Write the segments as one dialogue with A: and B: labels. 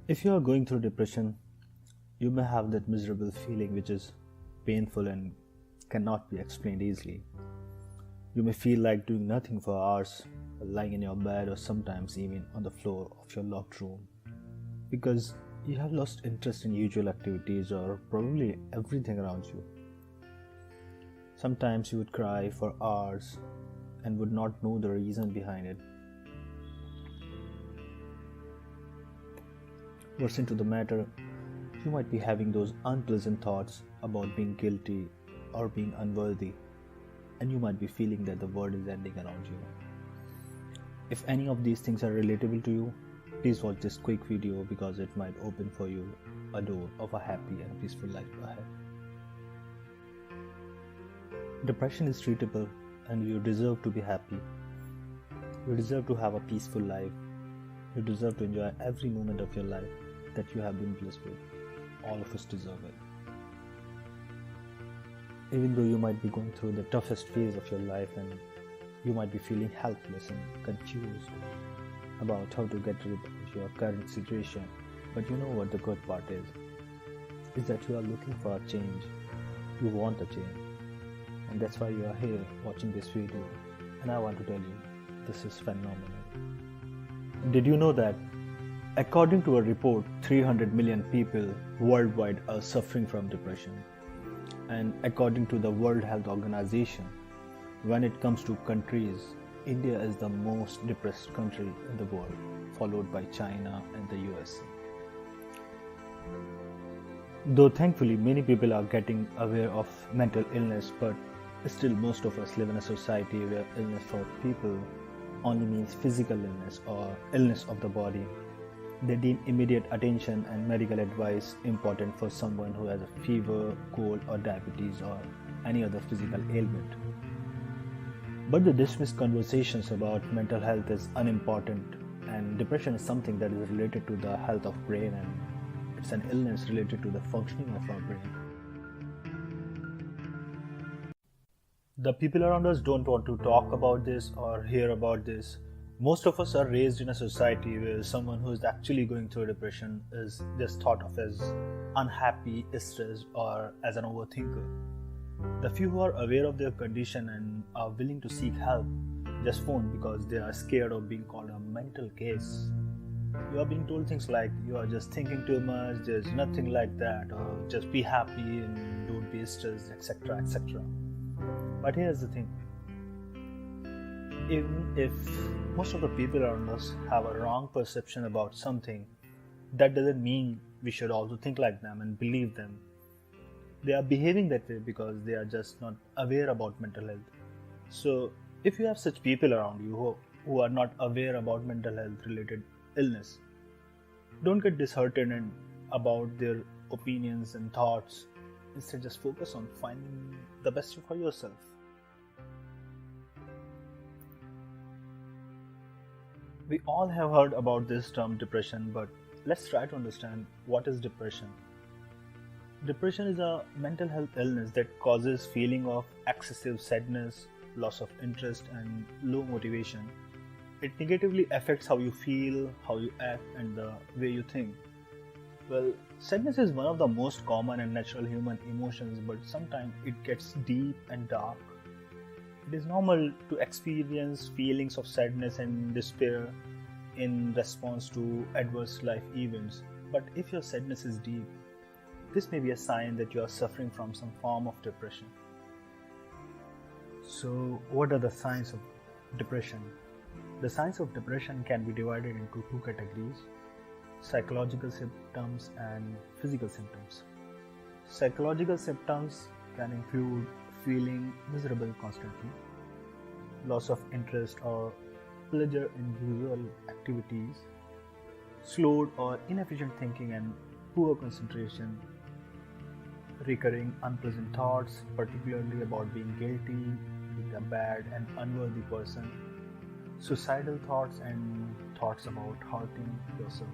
A: If you are going through depression, you may have that miserable feeling which is painful and cannot be explained easily. You may feel like doing nothing for hours, lying in your bed or sometimes even on the floor of your locked room because you have lost interest in usual activities or probably everything around you. Sometimes you would cry for hours and would not know the reason behind it. Worse into the matter, you might be having those unpleasant thoughts about being guilty or being unworthy, and you might be feeling that the world is ending around you. If any of these things are relatable to you, please watch this quick video because it might open for you a door of a happy and peaceful life ahead. Depression is treatable and you deserve to be happy. You deserve to have a peaceful life. You deserve to enjoy every moment of your life that you have been blessed with. All of us deserve it. Even though you might be going through the toughest phase of your life and you might be feeling helpless and confused about how to get rid of your current situation, but you know what the good part is that you are looking for a change. You want a change, and that's why you are here watching this video, and I want to tell you, this is phenomenal. Did you know that according to a report, 300 million people worldwide are suffering from depression? And according to the World Health Organization, when it comes to countries, India is the most depressed country in the world, followed by China and the USA. Though thankfully many people are getting aware of mental illness, but still most of us live in a society where illness for people only means physical illness or illness of the body. They deem immediate attention and medical advice important for someone who has a fever, cold or diabetes or any other physical ailment. But they dismiss conversations about mental health as unimportant, and depression is something that is related to the health of brain, and it's an illness related to the functioning of our brain. The people around us don't want to talk about this or hear about this. Most of us are raised in a society where someone who is actually going through depression is just thought of as unhappy, stressed, or as an overthinker. The few who are aware of their condition and are willing to seek help just won't because they are scared of being called a mental case. You are being told things like you are just thinking too much, there's nothing like that, or just be happy and don't be stressed, etc. etc. But here's the thing. Even if most of the people around us have a wrong perception about something, that doesn't mean we should also think like them and believe them. They are behaving that way because they are just not aware about mental health. So, if you have such people around you who are not aware about mental health related illness, don't get disheartened about their opinions and thoughts. Instead, just focus on finding the best for yourself. We all have heard about this term depression, but let's try to understand what is depression. Depression is a mental health illness that causes feeling of excessive sadness, loss of interest, and low motivation. It negatively affects how you feel, how you act, and the way you think. Well, sadness is one of the most common and natural human emotions, but sometimes it gets deep and dark. It is normal to experience feelings of sadness and despair in response to adverse life events. But if your sadness is deep, this may be a sign that you are suffering from some form of depression. So, what are the signs of depression? The signs of depression can be divided into two categories: psychological symptoms and physical symptoms. Psychological symptoms can include feeling miserable constantly, loss of interest or pleasure in usual activities, slowed or inefficient thinking and poor concentration, recurring unpleasant thoughts, particularly about being guilty, being a bad and unworthy person, suicidal thoughts, and thoughts about hurting yourself.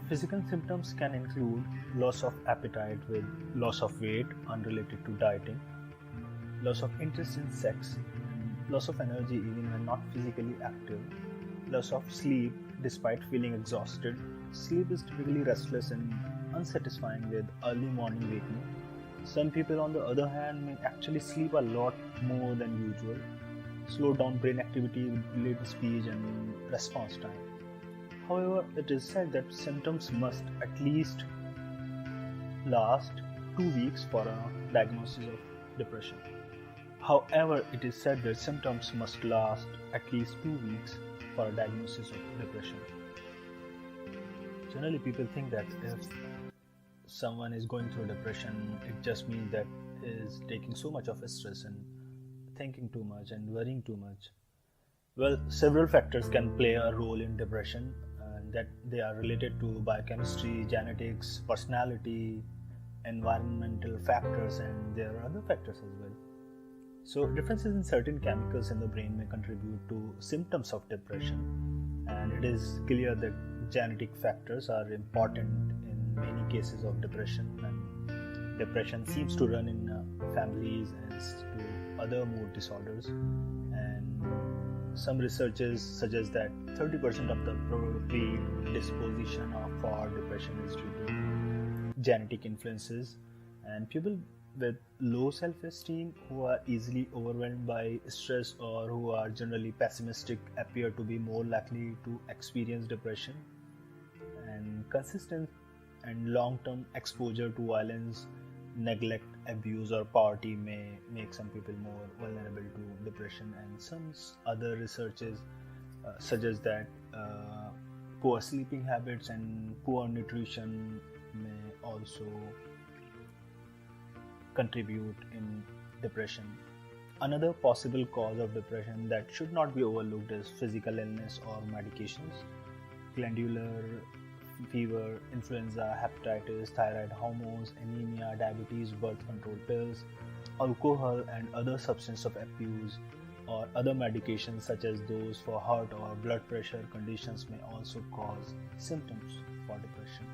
A: Physical symptoms can include loss of appetite with loss of weight unrelated to dieting, loss of interest in sex, loss of energy even when not physically active, loss of sleep despite feeling exhausted. Sleep is typically restless and unsatisfying with early morning waking. Some people, on the other hand, may actually sleep a lot more than usual, slow down brain activity with delayed speech and response time. However, it is said that symptoms must at least last 2 weeks for a diagnosis of depression. However, it is said that symptoms must last at least 2 weeks for a diagnosis of depression. Generally, people think that if someone is going through depression, it just means that is taking so much of stress and thinking too much and worrying too much. Well, several factors can play a role in depression, and that they are related to biochemistry, genetics, personality, environmental factors, and there are other factors as well. So, differences in certain chemicals in the brain may contribute to symptoms of depression, and it is clear that genetic factors are important in many cases of depression, and depression seems to run in families as to other mood disorders. And some researchers suggest that 30% of the predisposition for depression is due to genetic influences, and people with low self-esteem, who are easily overwhelmed by stress, or who are generally pessimistic appear to be more likely to experience depression. And consistent and long-term exposure to violence, neglect, abuse, or poverty may make some people more vulnerable to depression. And some other researches suggest that poor sleeping habits and poor nutrition may also contribute in depression. Another possible cause of depression that should not be overlooked is physical illness or medications. Glandular fever, influenza, hepatitis, thyroid hormones, anemia, diabetes, birth control pills, alcohol and other substance of abuse, or other medications such as those for heart or blood pressure conditions may also cause symptoms for depression.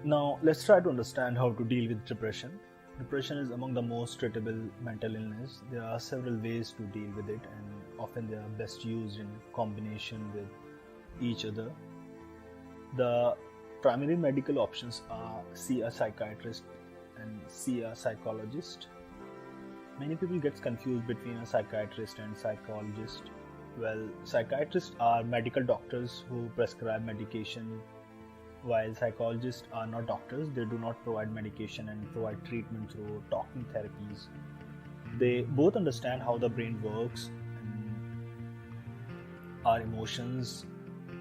A: Now, let's try to understand how to deal with depression. Depression is among the most treatable mental illness. There are several ways to deal with it, and often they are best used in combination with each other. The primary medical options are see a psychiatrist and see a psychologist. Many people get confused between a psychiatrist and psychologist. Well, psychiatrists are medical doctors who prescribe medication, while psychologists are not doctors. They do not provide medication and provide treatment through talking therapies. They both understand how the brain works, and our emotions,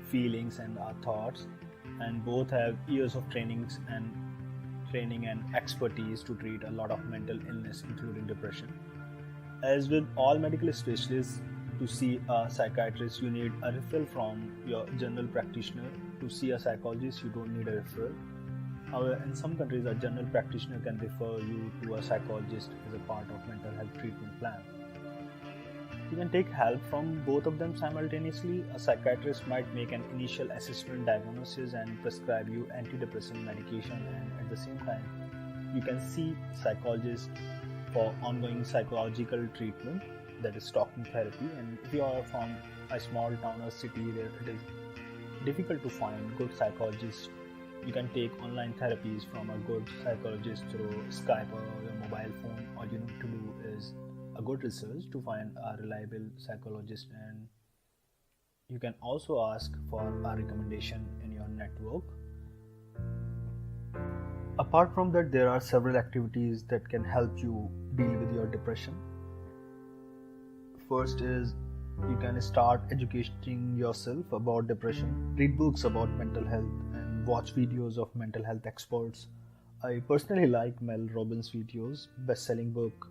A: feelings, and our thoughts, and both have years of training and expertise to treat a lot of mental illness, including depression. As with all medical specialists, to see a psychiatrist, you need a referral from your general practitioner. To see a psychologist, you don't need a referral. However, in some countries, a general practitioner can refer you to a psychologist as a part of mental health treatment plan. You can take help from both of them simultaneously. A psychiatrist might make an initial assessment, diagnosis, and prescribe you antidepressant medication, and at the same time, you can see psychologist for ongoing psychological treatment, that is talking therapy. And if you are from a small town or city where it is difficult to find good psychologists, you can take online therapies from a good psychologist through Skype or your mobile phone. All you need to do is a good research to find a reliable psychologist, and you can also ask for a recommendation in your network. Apart from that, there are several activities that can help you deal with your depression. First is, you can start educating yourself about depression. Read books about mental health and watch videos of mental health experts. I personally like Mel Robbins' videos. Best-selling book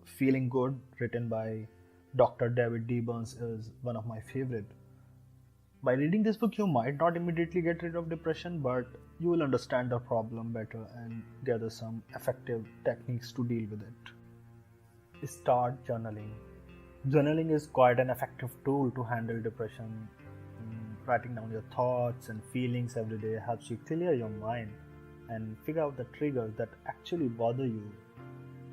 A: Feeling Good, written by Dr. David D. Burns, is one of my favorite. By reading this book, you might not immediately get rid of depression, but you will understand the problem better and gather some effective techniques to deal with it. Start journaling. Journaling is quite an effective tool to handle depression. Writing down your thoughts and feelings every day helps you clear your mind and figure out the triggers that actually bother you.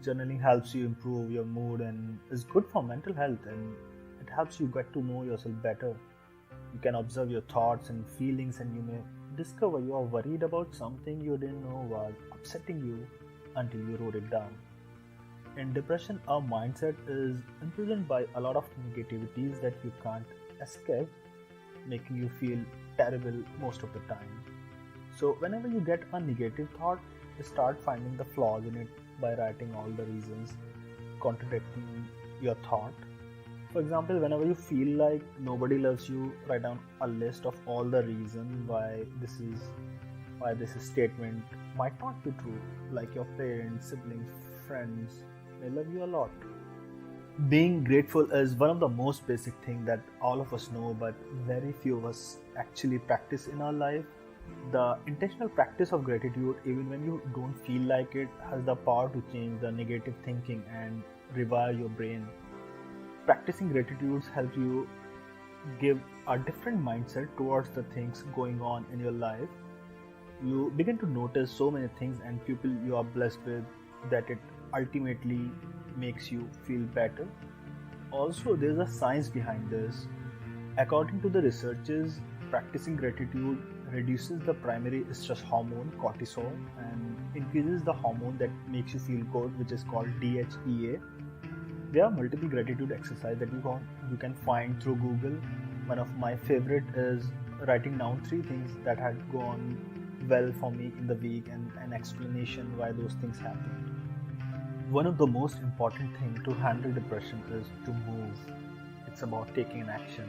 A: Journaling helps you improve your mood and is good for mental health, and it helps you get to know yourself better. You can observe your thoughts and feelings, and you may discover you are worried about something you didn't know was upsetting you until you wrote it down. In depression, our mindset is imprisoned by a lot of negativities that you can't escape, making you feel terrible most of the time. So, whenever you get a negative thought, start finding the flaws in it by writing all the reasons contradicting your thought. For example, whenever you feel like nobody loves you, write down a list of all the reasons why this statement might not be true, like your parents, siblings, friends may love you a lot. Being grateful is one of the most basic things that all of us know, but very few of us actually practice in our life. The intentional practice of gratitude, even when you don't feel like it, has the power to change the negative thinking and rewire your brain. Practicing gratitude helps you give a different mindset towards the things going on in your life. You begin to notice so many things and people you are blessed with that it ultimately makes you feel better. Also, there's a science behind this. According to the researchers, practicing gratitude reduces the primary stress hormone cortisol and increases the hormone that makes you feel good, which is called DHEA. There are multiple gratitude exercises that you can find through Google. One of my favorite is writing down 3 things that had gone well for me in the week and an explanation why those things happened. One of the most important things to handle depression is to move. It's about taking an action.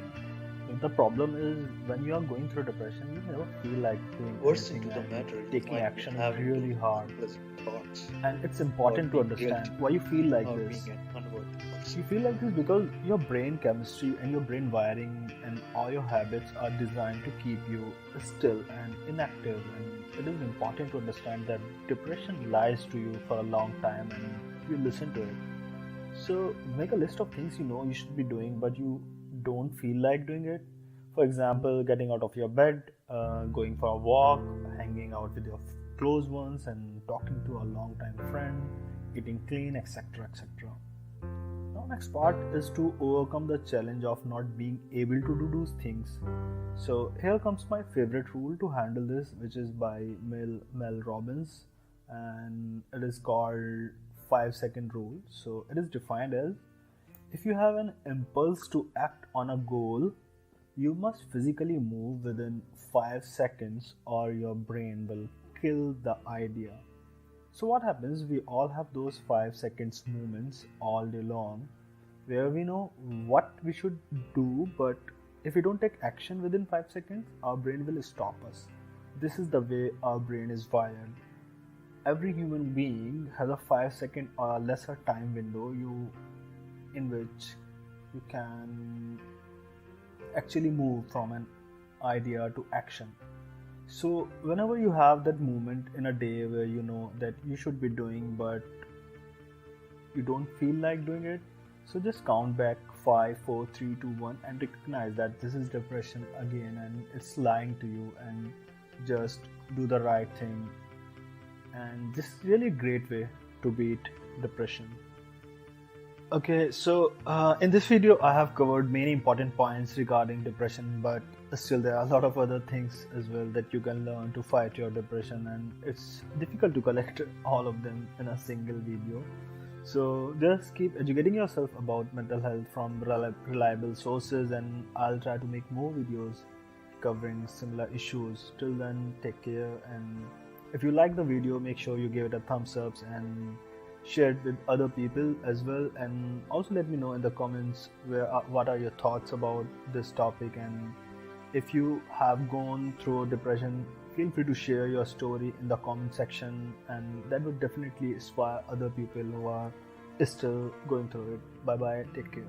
A: The problem is when you are going through depression, you never feel like doing
B: Worse
A: anything,
B: into the matter,
A: and
B: you
A: taking
B: might be
A: action is
B: having
A: really
B: those
A: hard.
B: unpleasant thoughts
A: And it's
B: about
A: important to
B: being
A: understand
B: guilty
A: why you feel like
B: or
A: this.
B: being an unworthy person.
A: You feel like this because your brain chemistry and your brain wiring and all your habits are designed to keep you still and inactive. And it is important to understand that depression lies to you for a long time and you listen to it. So make a list of things you know you should be doing, but you don't feel like doing it. For example, getting out of your bed, going for a walk, hanging out with your close ones, and talking to a long-time friend, eating clean, etc. etc. Now, next part is to overcome the challenge of not being able to do those things. So, here comes my favorite rule to handle this, which is by Mel Robbins, and it is called 5-second rule. So, it is defined as if you have an impulse to act on a goal, you must physically move within 5 seconds or your brain will kill the idea. So what happens, we all have those 5 seconds moments all day long where we know what we should do, but if we don't take action within 5 seconds, our brain will stop us. This is the way our brain is wired. Every human being has a 5-second or lesser time window in which you can actually move from an idea to action. So whenever you have that moment in a day where you know that you should be doing but you don't feel like doing it, so just count back 5, 4, 3, 2, 1 and recognize that this is depression again and it's lying to you, and just do the right thing. And this is really a great way to beat depression. Okay, so in this video I have covered many important points regarding depression, but still there are a lot of other things as well that you can learn to fight your depression, and it's difficult to collect all of them in a single video. So just keep educating yourself about mental health from reliable sources, and I'll try to make more videos covering similar issues. Till then, take care, and if you like the video, make sure you give it a thumbs up and share it with other people as well, and also let me know in the comments what are your thoughts about this topic. And if you have gone through depression, feel free to share your story in the comment section, and that would definitely inspire other people who are still going through it. Bye bye, take care.